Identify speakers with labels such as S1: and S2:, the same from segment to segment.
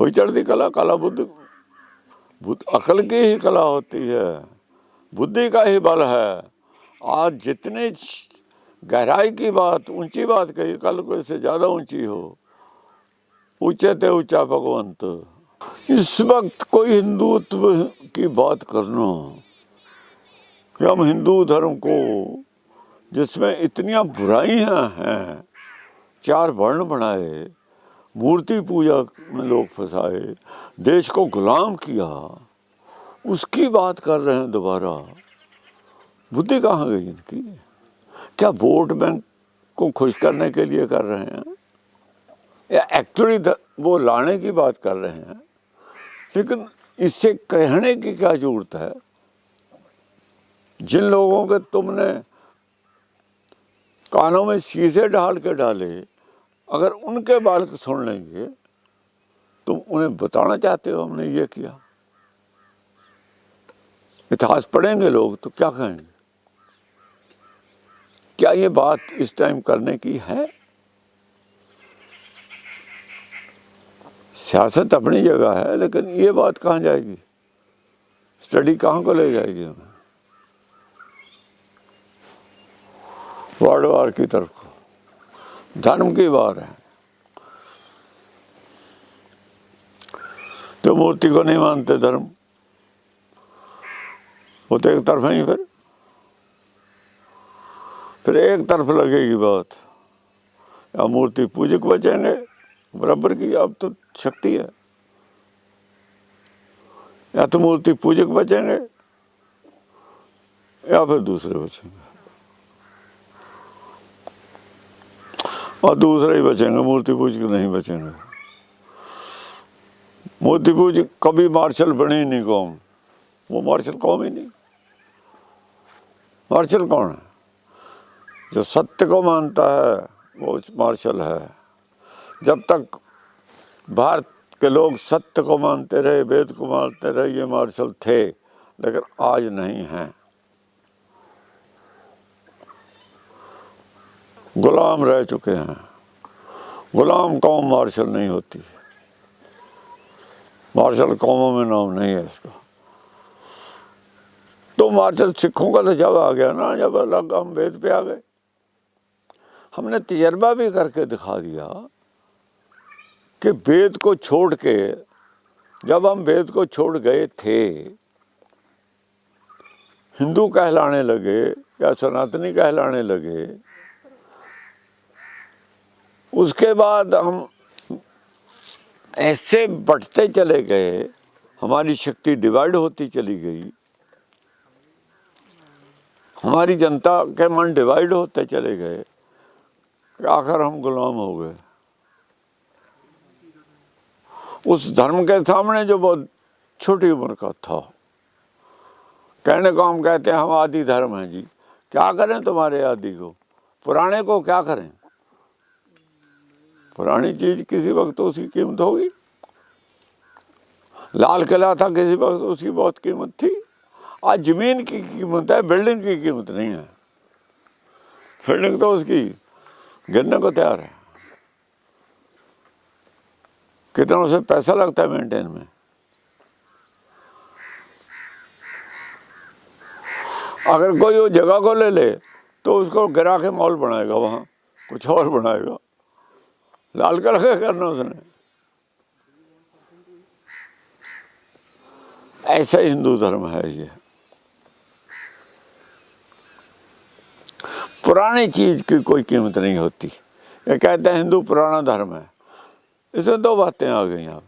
S1: हुई चढ़ती कला, कला बुद्धि, अकल की ही कला होती है, बुद्धि का ही बल है। आज जितनी गहराई की बात, ऊंची बात कही, कल को इससे ज़्यादा ऊंची हो। ऊंचे ते ऊंचा भगवंत। इस वक्त कोई हिंदुत्व की बात करना कि हम हिंदू धर्म को, जिसमें इतनियां बुराइयां हैं, 4 वर्ण बनाए, मूर्ति पूजा में लोग फंसाए, देश को गुलाम किया, उसकी बात कर रहे हैं दोबारा। बुद्धि कहाँ गई इनकी? क्या वोट बैंक को खुश करने के लिए कर रहे हैं या एक्चुअली वो लाने की बात कर रहे हैं? लेकिन इससे कहने की क्या जरूरत है? जिन लोगों के तुमने कानों में शीशे ढाल के डाले, अगर उनके बाल सुन लेंगे, तुम उन्हें बताना चाहते हो हमने ये किया। इतिहास पढ़ेंगे लोग तो क्या कहेंगे? क्या ये बात इस टाइम करने की है? सियासत अपनी जगह है, लेकिन ये बात कहाँ जाएगी? स्टडी कहाँ को ले जाएगी हमें? वार की तरफ को। धर्म की वार है। जो मूर्ति को नहीं मानते धर्म, वो तो एक तरफ ही, फिर एक तरफ लगेगी बात। या मूर्ति पूजक बचेंगे बराबर की, अब तो शक्ति है, या तो मूर्ति पूजक बचेंगे या फिर दूसरे बचेंगे, और दूसरे ही बचेंगे, मूर्ति पूजक नहीं बचेंगे। मूर्ति पूजक कभी मार्शल बने ही नहीं कौम, वो मार्शल कौम ही नहीं। मार्शल कौन है? जो सत्य को मानता है वो मार्शल है। जब तक भारत के लोग सत्य को मानते रहे, वेद को मानते रहे, ये मार्शल थे, लेकिन आज नहीं हैं। गुलाम रह चुके हैं। गुलाम कौम मार्शल नहीं होती। मार्शल कौमों में नाम नहीं है इसका। तो मार्शल सिखों का तो जब आ गया ना, जब अलग हम वेद पे आ गए। हमने तजर्बा भी करके दिखा दिया कि वेद को छोड़ के, जब हम वेद को छोड़ गए थे, हिंदू कहलाने लगे या सनातनी कहलाने लगे, उसके बाद हम ऐसे बढ़ते चले गए, हमारी शक्ति डिवाइड होती चली गई, हमारी जनता के मन डिवाइड होते चले गए, आखिर हम गुलाम हो गए उस धर्म के सामने जो बहुत छोटी उम्र का था। कहने को हम कहते हैं हम आदि धर्म हैं जी। क्या करें तुम्हारे आदि को? पुराने को क्या करें? पुरानी चीज किसी वक्त तो उसकी कीमत होगी। लाल किला था, किसी वक्त उसकी बहुत कीमत थी। आज जमीन की कीमत है, बिल्डिंग की कीमत नहीं है। बिल्डिंग तो उसकी गिरने को तैयार है। कितना उसे पैसा लगता है मेंटेन में। अगर कोई वो जगह को ले ले तो उसको गिरा के मॉल बनाएगा, वहाँ कुछ और बनाएगा। लाल किला क्या करना उसने? ऐसा हिंदू धर्म है ये। पुरानी चीज की कोई कीमत नहीं होती। ये कहते हैं हिंदू पुराना धर्म है। इसमें 2 बातें आ गई यहाँ।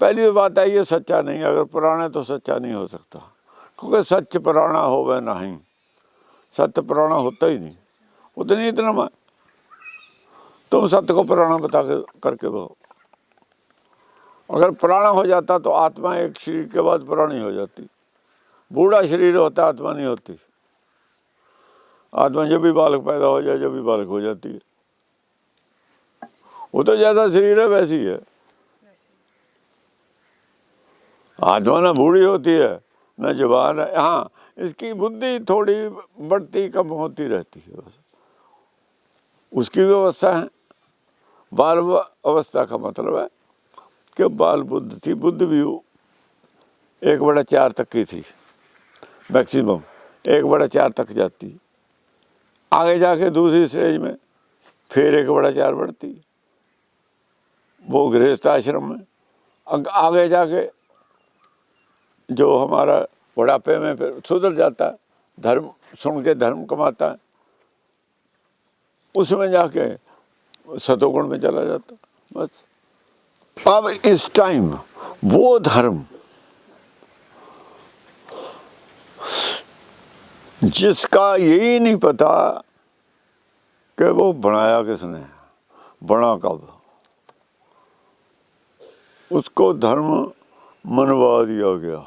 S1: पहली तो बात है ये सच्चा नहीं है। अगर पुराना तो सच्चा नहीं हो सकता, क्योंकि सच पुराना हो वह नहीं। सत्य पुराना होता ही नहीं। उतनी इतना मैं तुम सत्य को पुराना बता के करके वो, अगर पुराना हो जाता तो आत्मा एक शरीर के बाद पुरानी हो जाती। बूढ़ा शरीर होता, आत्मा नहीं होती। आत्मा जब भी बालक पैदा हो जाए, जब भी बालक हो जाती है। वो तो जैसा शरीर है वैसी है। आत्मा ना बूढ़ी होती है न जवान है। हाँ, इसकी बुद्धि थोड़ी बढ़ती कम होती रहती है, बस उसकी व्यवस्था है। बाल अवस्था का मतलब है कि बाल बुद्ध थी, बुद्ध भी 1/4 तक की थी मैक्सिमम, 1/4 तक जाती, आगे जाके दूसरी स्टेज में फिर 1/4 बढ़ती, वो गृहस्थ आश्रम में। आगे जाके जो हमारा बुढ़ापे में फिर सुधर जाता है, धर्म सुन के धर्म कमाता है, उसमें जाके सतोगुण में चला जाता। बस अब इस टाइम वो धर्म जिसका यही नहीं पता कि वो बनाया किसने, बना कब, उसको धर्म मनवा दिया गया।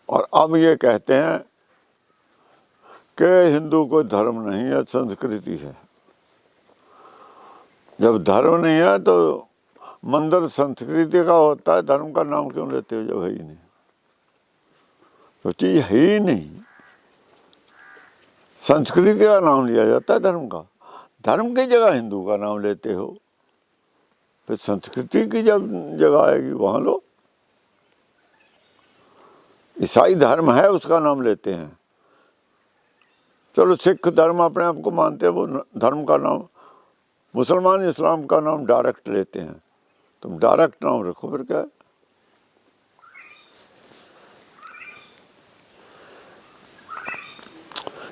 S1: और अब ये कहते हैं कि हिंदू को धर्म नहीं है, संस्कृति है। जब धर्म नहीं है तो मंदिर संस्कृति का होता है, धर्म का नाम क्यों लेते हो जब है ही नहीं? तो चीज है ही नहीं, संस्कृति का नाम लिया जाता है धर्म का, धर्म की जगह हिंदू का नाम लेते हो, फिर संस्कृति की जब जगह आएगी वहां लो। ईसाई धर्म है उसका नाम लेते हैं, चलो सिख धर्म अपने आप को मानते हैं, वो धर्म का नाम, मुसलमान इस्लाम का नाम डायरेक्ट लेते हैं, तुम डायरेक्ट नाम रखो फिर क्या।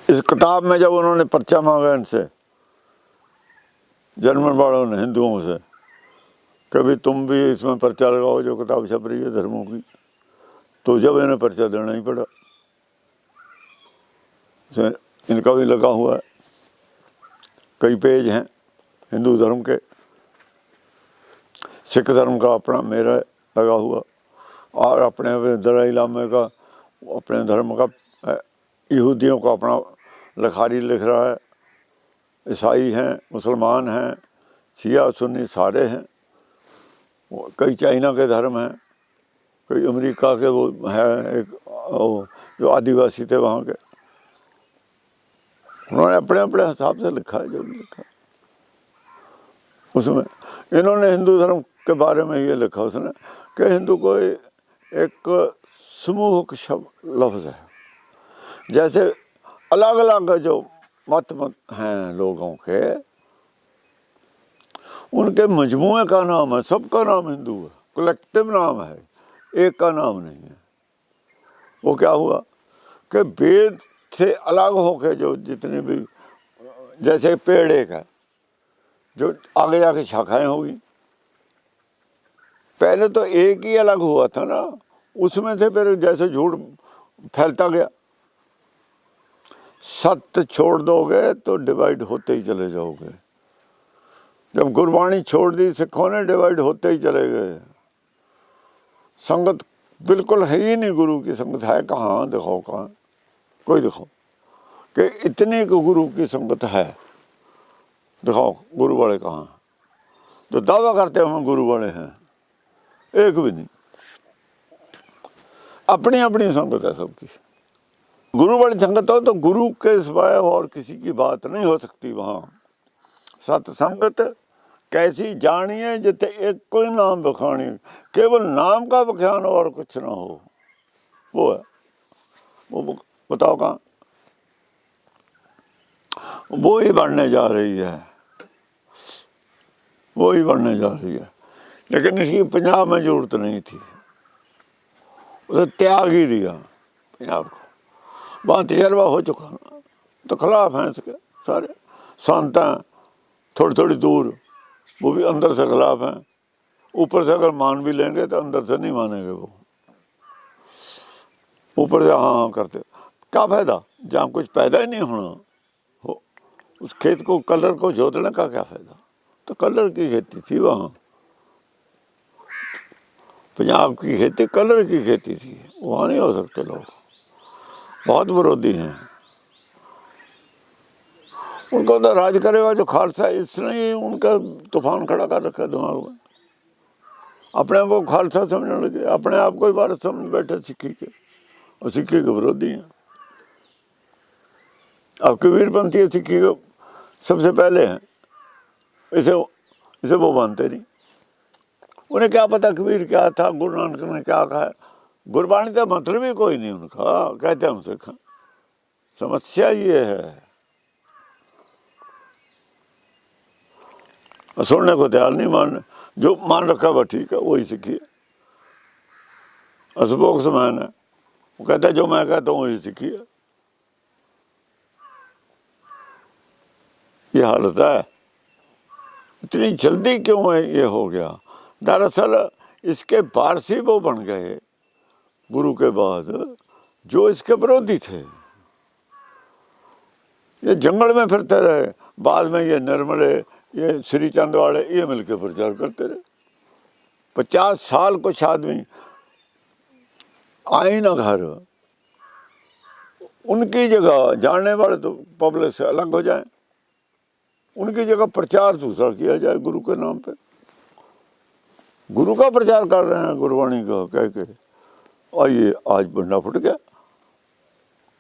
S1: इस किताब में जब उन्होंने पर्चा मांगा इनसे, जर्मन वालों ने हिंदुओं से, कभी तुम भी इसमें पर्चा लगाओ जो किताब छप रही है धर्मों की, तो जब इन्हें पर्चा देना ही पड़ा। इनका भी लगा हुआ है, कई पेज हैं हिंदू धर्म के, सिख धर्म का अपना मेरा लगा हुआ, और अपने दलाई लामे का, अपने धर्म का, यहूदियों का अपना लखारी लिख रहा है, ईसाई हैं, मुसलमान हैं, शिया सुन्नी सारे हैं, कई चाइना के धर्म हैं, कई अमेरिका के वो है, एक जो आदिवासी थे वहाँ के, उन्होंने अपने अपने हिसाब से लिखा है जो भी लिखा। उसमें इन्होंने हिंदू धर्म के बारे में ये लिखा उसने कि हिंदू कोई एक समूह शब्द लफ्ज़ है, जैसे अलग अलग जो मत हैं लोगों के, उनके मजमूए का नाम है, सबका नाम हिंदू है, कलेक्टिव नाम है, एक का नाम नहीं है। वो क्या हुआ कि वेद से अलग होके जो जितने भी, जैसे पेड़ एक है, जो आगे जाके शाखाएं होगी, पहले तो एक ही अलग हुआ था ना, उसमें से फिर जैसे झूठ फैलता गया, सत्य छोड़ दोगे तो डिवाइड होते ही चले जाओगे। जब गुरबाणी छोड़ दी सिखों ने, डिवाइड होते ही चले गए। संगत बिल्कुल है ही नहीं, गुरु की संगत है कहाँ, दिखाओ कहाँ, कोई दिखाओ कि इतने को गुरु की संगत है, दिखाओ गुरु वाले कहाँ, जो दावा करते हैं हम गुरु वाले हैं, एक भी नहीं। अपनी अपनी संगत है सबकी। गुरु वाली संगत हो तो गुरु के सिवाय और किसी की बात नहीं हो सकती वहाँ। सत्संगत कैसी जानिए जिते एक कोई नाम बखानी, केवल नाम का बखान और कुछ ना हो, वो है। वो बताओ कहाँ, वो ही बढ़ने जा रही है, वो ही बढ़ने जा रही है। लेकिन इसकी पंजाब में जरूरत नहीं थी, उसे त्याग ही दिया पंजाब को, वहाँ तजर्बा हो चुका, तो खिलाफ हैं इसके सारे संत हैं, थोड़ी थोड़ी दूर, वो भी अंदर से खिलाफ हैं। ऊपर से अगर मान भी लेंगे तो अंदर से नहीं मानेंगे वो, ऊपर से हाँ हाँ करते, क्या फायदा जहाँ कुछ पैदा ही नहीं होना हो, उस खेत को कलर को जोतने का क्या फायदा। तो कलर की खेती थी वहाँ, पंजाब की खेती कलर की खेती थी, वहाँ नहीं हो सकते लोग, बहुत विरोधी हैं। उनको तो राज करेगा जो खालसा, इसने ही उनका तूफान खड़ा कर रखा है दिमाग में, अपने आप को खालसा समझने लगे, अपने आप को ही भारत समझ बैठे सिक्की के, और सिक्की के विरोधी हैं। अब कबीरपंथी सिक्की के सबसे पहले हैं, इसे वो मानते नहीं, उन्हें क्या पता कबीर क्या था, गुरु नानक ने क्या कहा। गुरबाणी का मतलब ही कोई नहीं उनका, कहते हम सिख। समस्या ये है, सुनने को तैयार नहीं, मान जो मान रखा वह ठीक है, वही सीखिए। असबोक्स मैन है, वो कहता है जो मैं कहता हूँ वही सीखिए। ये हालत है। इतनी जल्दी क्यों है ये हो गया? दरअसल इसके वारसी वो बन गए गुरु के बाद जो इसके विरोधी थे। ये जंगल में फिरते रहे, बाद में ये निर्मले, ये श्रीचंद वाले, ये मिलकर प्रचार करते रहे। 50 साल कुछ आदमी आए ना घर, उनकी जगह जानने वाले तो पब्लिक से अलग हो जाए, उनकी जगह प्रचार दूसरा किया जाए गुरु के नाम पे। गुरु का प्रचार कर रहे हैं गुरबाणी का कह के, और ये आज बंडा फुट गया।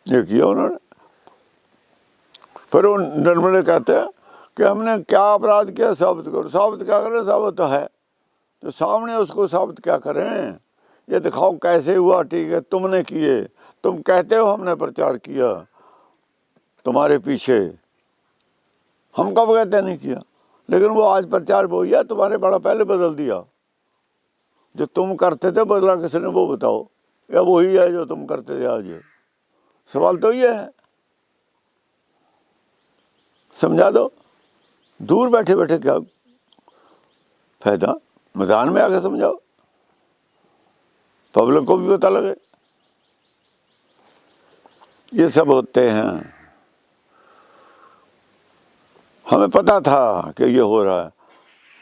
S1: ये किया उन्होंने। फिर वो निर्मले कहते हैं कि हमने क्या अपराध किया, साबित करो। साबित क्या करें? साबित तो है, तो सामने उसको साबित क्या करें? ये दिखाओ कैसे हुआ। ठीक है, तुमने किए, तुम कहते हो हमने प्रचार किया तुम्हारे पीछे, हम कब कहते नहीं किया? लेकिन वो आज प्रचार वो ही है, तुम्हारे बड़ा पहले बदल दिया। जो तुम करते थे बदला किसने, वो बताओ, या वही है जो तुम करते थे आज? सवाल तो ये है, समझा दो। दूर बैठे बैठे क्या फायदा, मैदान में आके समझाओ, पब्लिक को भी पता लगे। ये सब होते हैं। हमें पता था कि ये हो रहा है,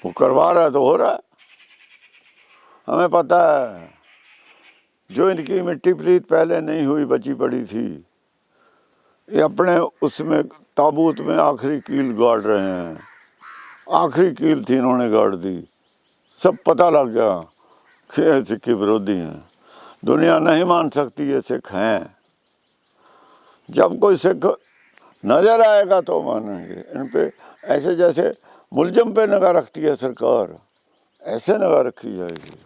S1: वो करवा रहा है तो हो रहा है। हमें पता है जो इनकी मिट्टी प्लीत पहले नहीं हुई, बची पड़ी थी, ये अपने उसमें ताबूत में आखिरी कील गाड़ रहे हैं। आखिरी कील थी, इन्होंने गाड़ दी। सब पता लग गया कि ये सिख विरोधी हैं, दुनिया नहीं मान सकती ये सिख हैं। जब कोई सिख नजर आएगा तो मानेंगे। इन पे ऐसे जैसे मुलजम पे निगाह रखती है सरकार, ऐसे निगाह रखी जाएगी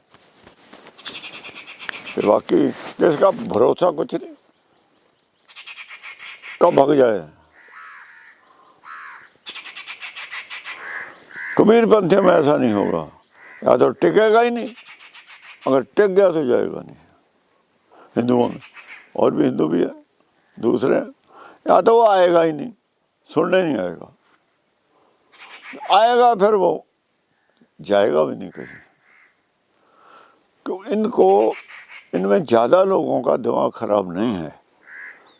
S1: कि बाकी जिसका भरोसा कुछ नहीं, कब भाग जाए। कबीर पंथी में ऐसा नहीं होगा, या तो टिकेगा ही नहीं, अगर टिक गया तो जाएगा नहीं। हिंदुओं में और भी हिंदू भी है दूसरे, या तो वो आएगा ही नहीं, सुनने नहीं आएगा, आएगा फिर वो जाएगा भी नहीं कहीं। तो इनमें ज़्यादा लोगों का दिमाग खराब नहीं है।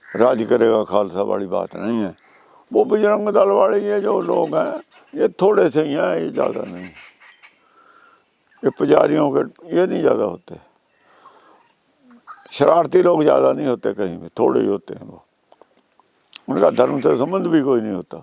S1: राज करेगा खालसा वाली बात नहीं है। वो बजरंग दल वाले ये जो लोग हैं, ये थोड़े से ही हैं, ये ज़्यादा नहीं। ये पुजारियों के ये नहीं ज़्यादा होते, शरारती लोग ज़्यादा नहीं होते कहीं में, थोड़े ही होते हैं वो। उनका धर्म से संबंध भी कोई नहीं होता।